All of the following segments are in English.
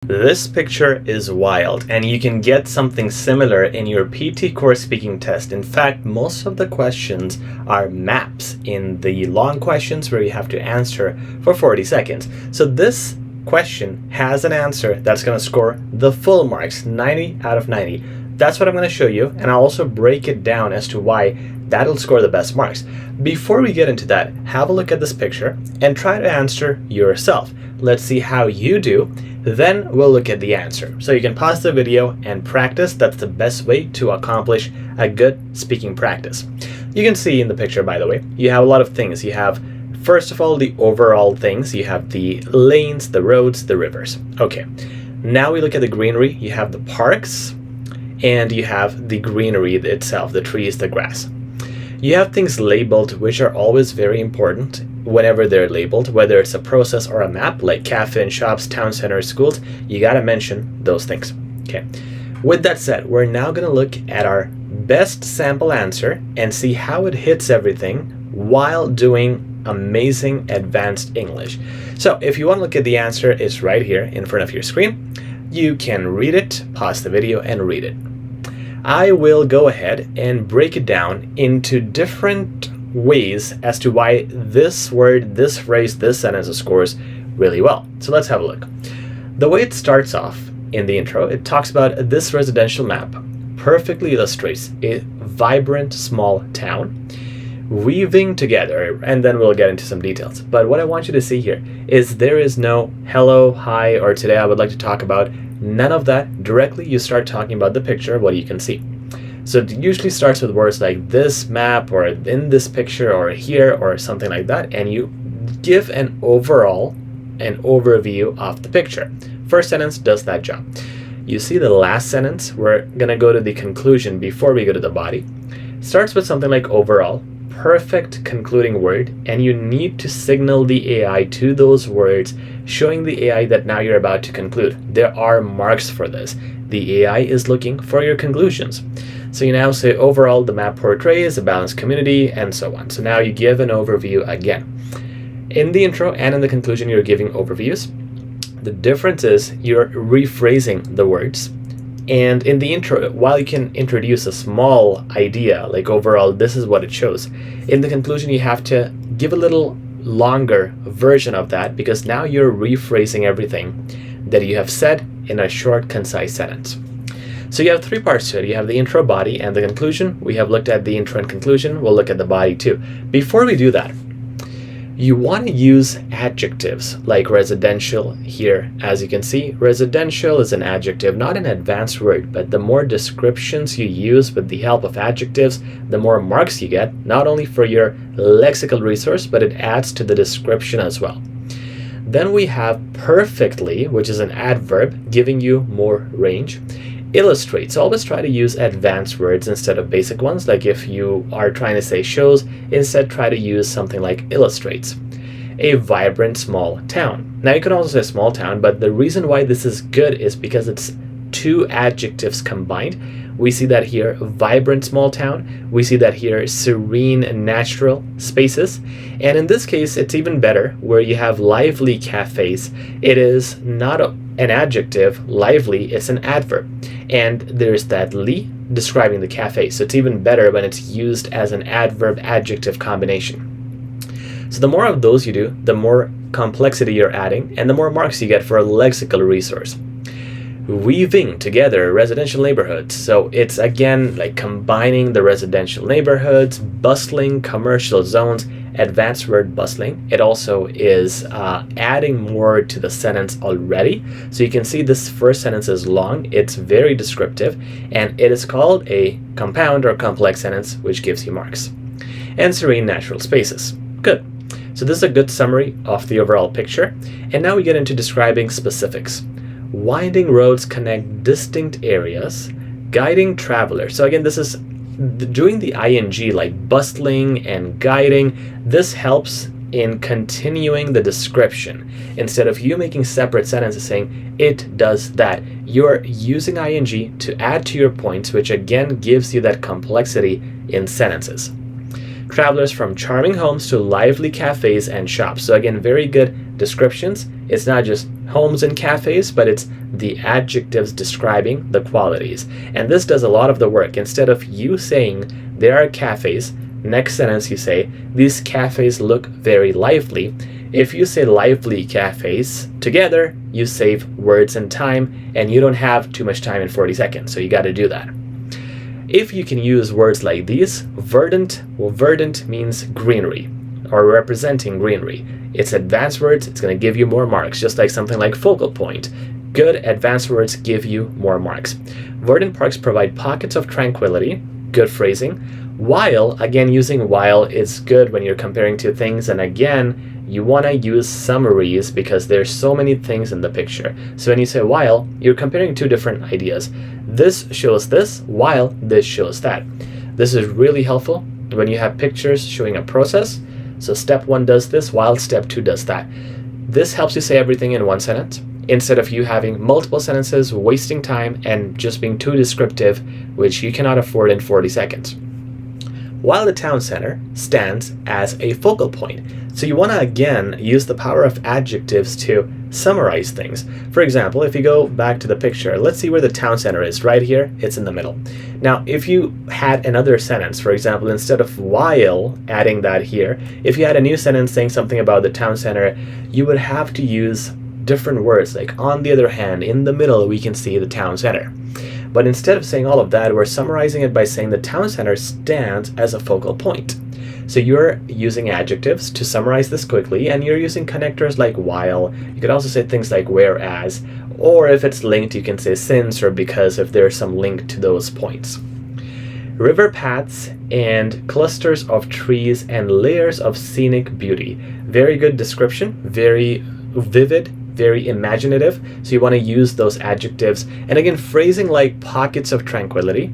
This picture is wild, and you can get something similar in your PT core speaking test. In fact, most of the questions are maps in the long questions where you have to answer for 40 seconds. So this question has an answer that's going to score the full marks, 90 out of 90. That's what I'm going to show you, and I'll also break it down as to why that'll score the best marks. Before we get into that, have a look at this picture and try to answer yourself. Let's see how you do. Then we'll look at the answer. So you can pause the video and practice. That's the best way to accomplish a good speaking practice. You can see in the picture, by the way, you have a lot of things. You have, first of all, the overall things. You have the lanes, the roads, the rivers. Okay, now we look at the greenery. You have the parks, and you have the greenery itself, the trees, the grass. You have things labeled, which are always very important whenever they're labeled, whether it's a process or a map, like cafe and shops, town centers, schools. You got to mention those things. Okay. With that said, we're now going to look at our best sample answer and see how it hits everything while doing amazing advanced English. So if you want to look at the answer, it's right here in front of your screen. You can read it, pause the video and read it. I will go ahead and break it down into different ways as to why this word, this phrase, this sentence scores really well. So let's have a look. The way it starts off in the intro, it talks about this residential map perfectly illustrates a vibrant small town weaving together, and then we'll get into some details. But what I want you to see here is there is no hello, hi, or today I would like to talk about. None of that. Directly you start talking about the picture, what you can see. So it usually starts with words like this map or in this picture or here or something like that, and you give an overview of the picture. First sentence does that job. You see the last sentence, we're gonna go to the conclusion before we go to the body. Starts with something like overall, perfect concluding word, and you need to signal the AI to those words, showing the AI that now you're about to conclude. There are marks for this. The AI is looking for your conclusions. So you now say overall the map portrays a balanced community and so on. So now you give an overview again. In the intro and in the conclusion you're giving overviews. The difference is you're rephrasing the words. And in the intro, while you can introduce a small idea, like overall, this is what it shows. In the conclusion, you have to give a little longer version of that because now you're rephrasing everything that you have said in a short, concise sentence. So you have three parts to it. You have the intro, body, and the conclusion. We have looked at the intro and conclusion. We'll look at the body too. Before we do that, you want to use adjectives like residential here. As you can see, residential is an adjective, not an advanced word, but the more descriptions you use with the help of adjectives, the more marks you get, not only for your lexical resource, but it adds to the description as well. Then we have perfectly, which is an adverb, giving you more range. Illustrates. Always try to use advanced words instead of basic ones. Like if you are trying to say shows, instead try to use something like illustrates. A vibrant small town. Now you can also say small town, but the reason why this is good is because it's two adjectives combined. We see that here, vibrant small town. We see that here, serene natural spaces. And in this case, it's even better where you have lively cafes. It is not an adjective, lively, it's an adverb. And there's that ly describing the cafe. So it's even better when it's used as an adverb-adjective combination. So the more of those you do, the more complexity you're adding, and the more marks you get for a lexical resource. Weaving together residential neighborhoods. So it's again like combining the residential neighborhoods, bustling commercial zones, advanced word bustling. It also is adding more to the sentence already. So you can see this first sentence is long. It's very descriptive, and it is called a compound or complex sentence, which gives you marks. And serene natural spaces. Good. So this is a good summary of the overall picture. And now we get into describing specifics. Winding roads connect distinct areas, guiding travelers. So again, this is doing the ing like bustling and guiding. This helps in continuing the description. Instead of you making separate sentences saying it does that, you're using ing to add to your points, which again gives you that complexity in sentences. Travelers from charming homes to lively cafes and shops. So again, very good descriptions. It's not just homes and cafes, but it's the adjectives describing the qualities. And this does a lot of the work. Instead of you saying there are cafes, next sentence you say these cafes look very lively. If you say lively cafes together, you save words and time, and you don't have too much time in 40 seconds, so you got to do that. If you can use words like these, verdant, well, verdant means greenery or representing greenery. It's advanced words, it's going to give you more marks, just like something like focal point. Good advanced words give you more marks. Verdant parks provide pockets of tranquility, good phrasing. While, again, using while is good when you're comparing two things, and again, you want to use summaries because there's so many things in the picture. So when you say while, you're comparing two different ideas. This shows this, while this shows that. This is really helpful when you have pictures showing a process. So step 1 does this, while step 2 does that. This helps you say everything in one sentence, instead of you having multiple sentences, wasting time, and just being too descriptive, which you cannot afford in 40 seconds. While the town center stands as a focal point. So you want to, again, use the power of adjectives to summarize things. For example, if you go back to the picture, let's see where the town center is. Right here, it's in the middle. Now, if you had another sentence, for example, instead of while adding that here, if you had a new sentence saying something about the town center, you would have to use different words, like on the other hand, in the middle, we can see the town center. But instead of saying all of that, we're summarizing it by saying the town center stands as a focal point. So you're using adjectives to summarize this quickly, and you're using connectors like while. You could also say things like whereas, or if it's linked, you can say since or because if there's some link to those points. River paths and clusters of trees and layers of scenic beauty. Very good description, very vivid, very imaginative. So you want to use those adjectives. And again, phrasing like pockets of tranquility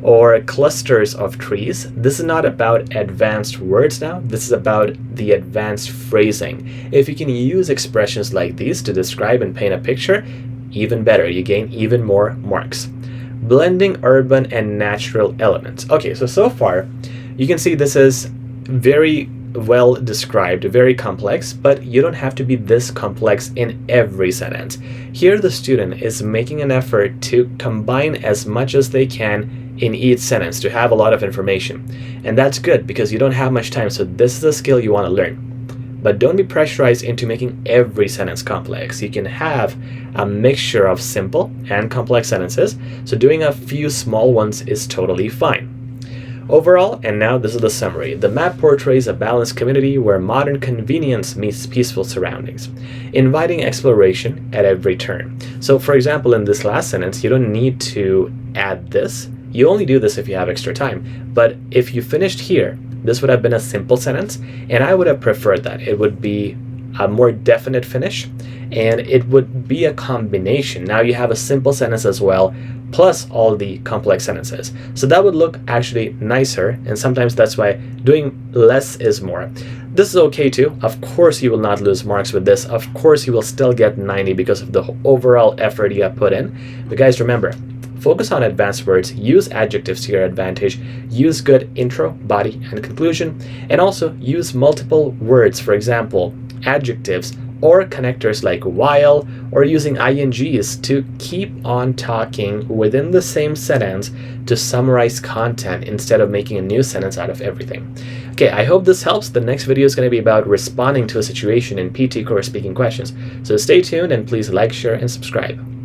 or clusters of trees. This is not about advanced words now. This is about the advanced phrasing. If you can use expressions like these to describe and paint a picture, even better. You gain even more marks. Blending urban and natural elements. Okay, so far you can see this is very well described, very complex, but you don't have to be this complex in every sentence. Here the student is making an effort to combine as much as they can in each sentence to have a lot of information. And that's good because you don't have much time, so this is a skill you want to learn. But don't be pressurized into making every sentence complex. You can have a mixture of simple and complex sentences, so doing a few small ones is totally fine. Overall, and now this is the summary, the map portrays a balanced community where modern convenience meets peaceful surroundings, inviting exploration at every turn. So for example, in this last sentence, you don't need to add this. You only do this if you have extra time. But if you finished here, this would have been a simple sentence, and I would have preferred that. It would be a more definite finish, and it would be a combination. Now you have a simple sentence as well, plus all the complex sentences. So that would look actually nicer, and sometimes that's why doing less is more. This is okay too. Of course you will not lose marks with this. Of course you will still get 90 because of the overall effort you have put in. But guys, remember, focus on advanced words, use adjectives to your advantage, use good intro, body, and conclusion, and also use multiple words, for example, adjectives or connectors like while, or using INGs to keep on talking within the same sentence to summarize content instead of making a new sentence out of everything. Okay, I hope this helps. The next video is going to be about responding to a situation in PT course speaking questions. So stay tuned and please like, share, and subscribe.